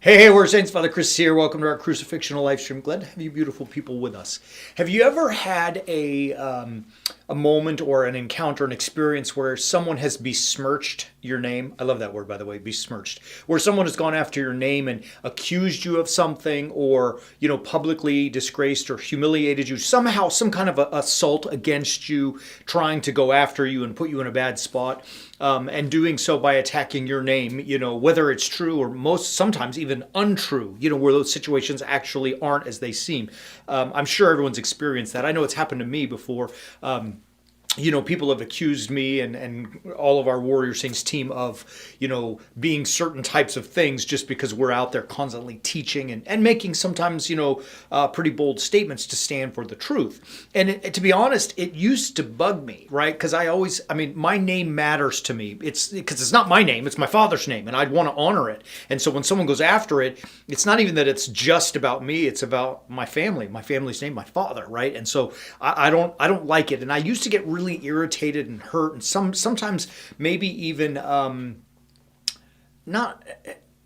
Hey, we're Saints. Father Chris here. Welcome to our crucifixional live stream. Glad to have you beautiful people with us. Have you ever had a moment or an encounter, an experience where someone has besmirched your name? I love that word, by the way, besmirched. Where someone has gone after your name and accused you of something, or publicly disgraced or humiliated you, somehow some kind of assault against you, trying to go after you and put you in a bad spot. And doing so by attacking your name, whether it's true or sometimes even untrue, where those situations actually aren't as they seem. I'm sure everyone's experienced that. I know it's happened to me before. People have accused me and all of our Warrior Saints team of, being certain types of things just because we're out there constantly teaching and making sometimes, pretty bold statements to stand for the truth. And to be honest, it used to bug me, right? Because my name matters to me. Because it's not my name, it's my father's name, and I'd want to honor it. And so when someone goes after it, it's not even that it's just about me, it's about my family's name, my father, right? And so I don't like it. And I used to get really irritated and hurt, and sometimes maybe even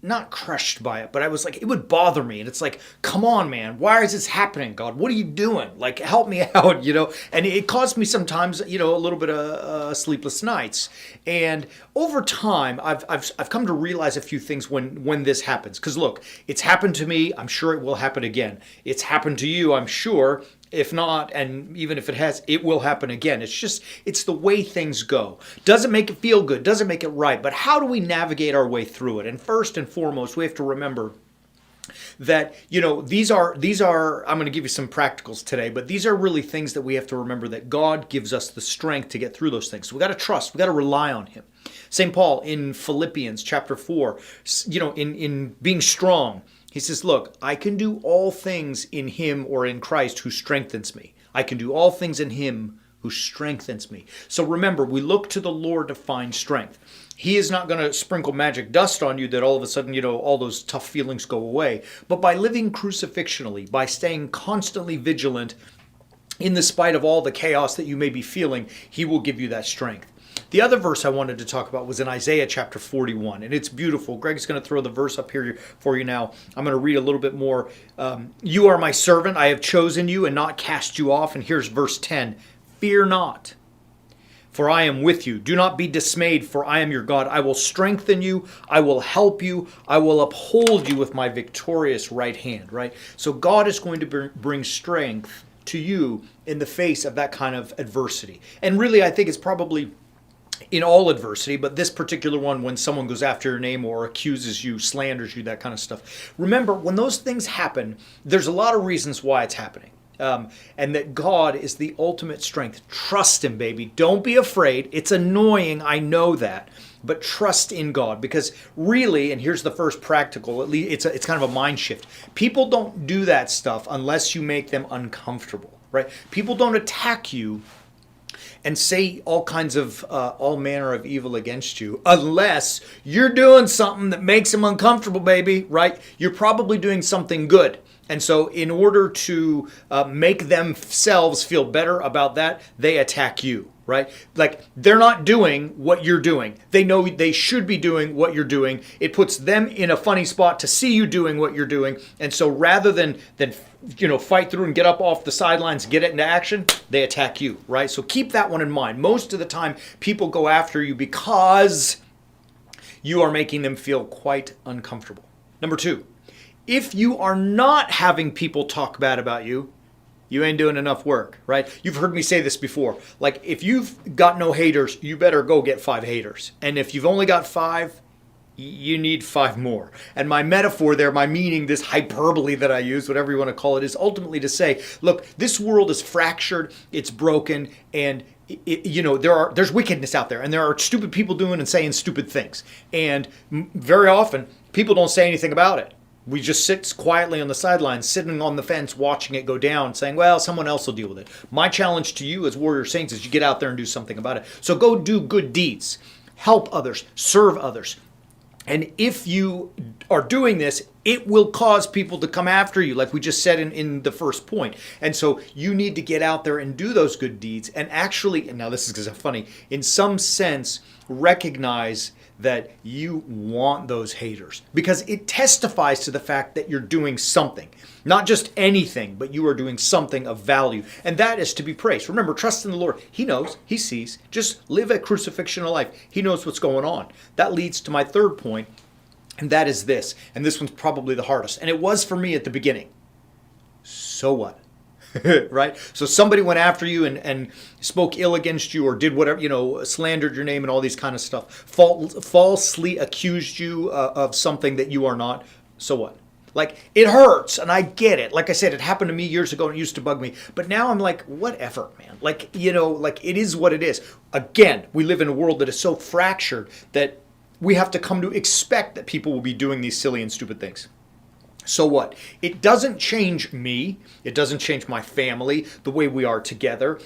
not crushed by it, but I was like, it would bother me. And it's like, come on, man, why is this happening? God, what are you doing? Like, help me out, And it caused me sometimes, a little bit of sleepless nights. And over time, I've come to realize a few things when this happens. Because look, it's happened to me. I'm sure it will happen again. It's happened to you, I'm sure. If not, and even if it has, it will happen again. It's the way things go. Doesn't make it feel good, doesn't make it right, but how do we navigate our way through it? And first and foremost, we have to remember that, these are, I'm going to give you some practicals today, but these are really things that we have to remember, that God gives us the strength to get through those things. So we got to trust, we got to rely on Him. St. Paul in Philippians chapter 4, in being strong, he says, look, I can do all things in Him, or in Christ, who strengthens me. I can do all things in Him who strengthens me. So remember, we look to the Lord to find strength. He is not going to sprinkle magic dust on you that all of a sudden, all those tough feelings go away. But by living crucifixionally, by staying constantly vigilant in the spite of all the chaos that you may be feeling, He will give you that strength. The other verse I wanted to talk about was in Isaiah chapter 41, and it's beautiful. Greg's going to throw the verse up here for you now. I'm going to read a little bit more. You are my servant. I have chosen you and not cast you off. And here's verse 10. Fear not, for I am with you. Do not be dismayed, for I am your God. I will strengthen you. I will help you. I will uphold you with my victorious right hand, right? So God is going to bring strength to you in the face of that kind of adversity. And really, I think it's probably in all adversity, but this particular one, when someone goes after your name or accuses you, slanders you, that kind of stuff. Remember, when those things happen, there's a lot of reasons why it's happening. And that God is the ultimate strength. Trust Him, baby. Don't be afraid. It's annoying, I know that. But trust in God, because really, and here's the first practical, at least it's kind of a mind shift. People don't do that stuff unless you make them uncomfortable, right? People don't attack you and say all kinds of, all manner of evil against you, unless you're doing something that makes them uncomfortable, baby, right? You're probably doing something good. And so in order to make themselves feel better about that, they attack you, right? Like, they're not doing what you're doing. They know they should be doing what you're doing. It puts them in a funny spot to see you doing what you're doing. And so rather than fight through and get up off the sidelines, get it into action, they attack you, right? So keep that one in mind. Most of the time, people go after you because you are making them feel quite uncomfortable. Number two, if you are not having people talk bad about you, you ain't doing enough work, right? You've heard me say this before. Like, if you've got no haters, you better go get 5 haters. And if you've only got 5, you need 5 more. And my metaphor there, my meaning, this hyperbole that I use, whatever you want to call it, is ultimately to say, look, this world is fractured, it's broken, and there's wickedness out there, and there are stupid people doing and saying stupid things. And very often, people don't say anything about it. We just sit quietly on the sidelines, sitting on the fence, watching it go down, saying, well, someone else will deal with it. My challenge to you as Warrior Saints is you get out there and do something about it. So go do good deeds. Help others. Serve others. And if you are doing this, it will cause people to come after you, like we just said in the first point. And so you need to get out there and do those good deeds and actually, and now this is funny, in some sense, recognize that you want those haters, because it testifies to the fact that you're doing something, not just anything, but you are doing something of value. And that is to be praised. Remember, trust in the Lord. He knows, he sees. Just live a crucifixion life. He knows what's going on. That leads to my third point, and that is this. And this one's probably the hardest. And it was for me at the beginning. So what? Right? So somebody went after you and spoke ill against you or did whatever, slandered your name and all these kind of stuff. Falsely accused you of something that you are not. So what? Like, it hurts, and I get it. Like I said, it happened to me years ago, and it used to bug me. But now I'm like, whatever, man. Like, it is what it is. Again, we live in a world that is so fractured that we have to come to expect that people will be doing these silly and stupid things. So what? It doesn't change me. It doesn't change my family, the way we are together.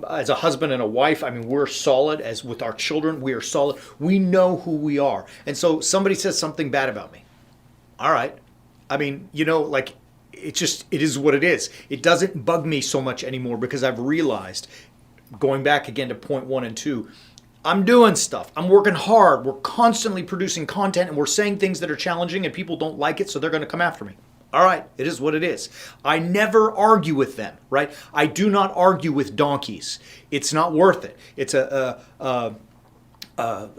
As a husband and a wife, I mean, we're solid. As with our children, we are solid. We know who we are. And so somebody says something bad about me. All right. I mean, it is what it is. It doesn't bug me so much anymore because I've realized, going back again to point 1 and 2, I'm doing stuff. I'm working hard. We're constantly producing content and we're saying things that are challenging and people don't like it, so they're going to come after me. All right, it is what it is. I never argue with them, right? I do not argue with donkeys. It's not worth it. It's a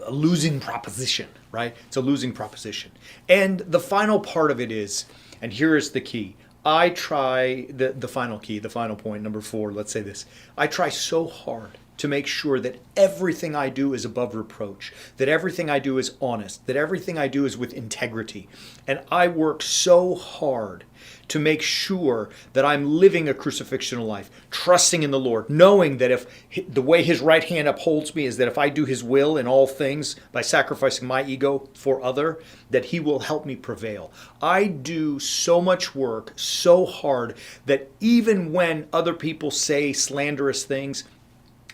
losing proposition, right? It's a losing proposition. And the final part of it is, and here is the key. I try, the final key, the final point, number 4, let's say this. I try so hard to make sure that everything I do is above reproach, that everything I do is honest, that everything I do is with integrity. And I work so hard to make sure that I'm living a crucifixional life, trusting in the Lord, knowing that if the way his right hand upholds me is that if I do his will in all things by sacrificing my ego for other, that he will help me prevail. I do so much work, so hard, that even when other people say slanderous things,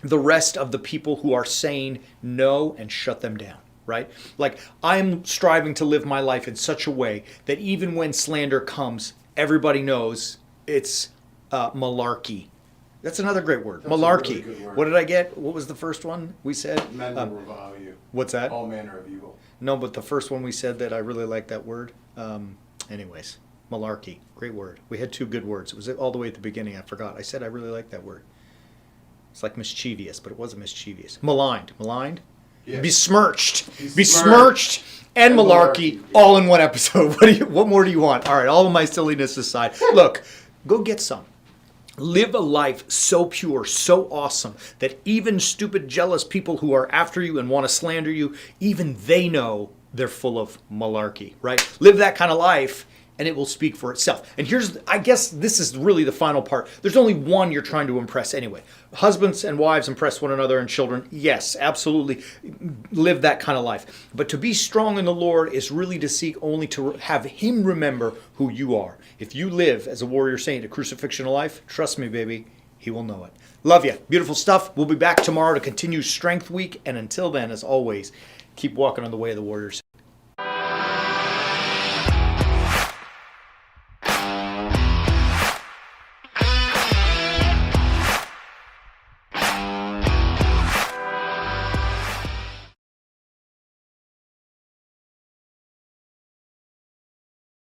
the rest of the people who are sane know and shut them down, right? Like, I'm striving to live my life in such a way that even when slander comes, everybody knows it's malarkey. That's another great word. That's malarkey. Really good word. What did I get? What was the first one we said? Men will revile you. What's that? All manner of evil. No, but the first one we said that I really like that word. Anyways, malarkey. Great word. We had 2 good words. It was all the way at the beginning. I forgot. I said I really like that word. It's like mischievous, but it wasn't mischievous. Maligned. Yes. Besmirched and malarkey all in one episode. What more do you want? All right, all of my silliness aside. Look, go get some. Live a life so pure, so awesome, that even stupid, jealous people who are after you and want to slander you, even they know they're full of malarkey, right? Live that kind of life, and it will speak for itself. And I guess this is really the final part. There's only one you're trying to impress anyway. Husbands and wives impress one another, and children, yes, absolutely, live that kind of life. But to be strong in the Lord is really to seek only to have him remember who you are. If you live as a warrior saint, a crucifixion life, trust me, baby, he will know it. Love you. Beautiful stuff. We'll be back tomorrow to continue Strength Week. And until then, as always, keep walking on the way of the warrior saint.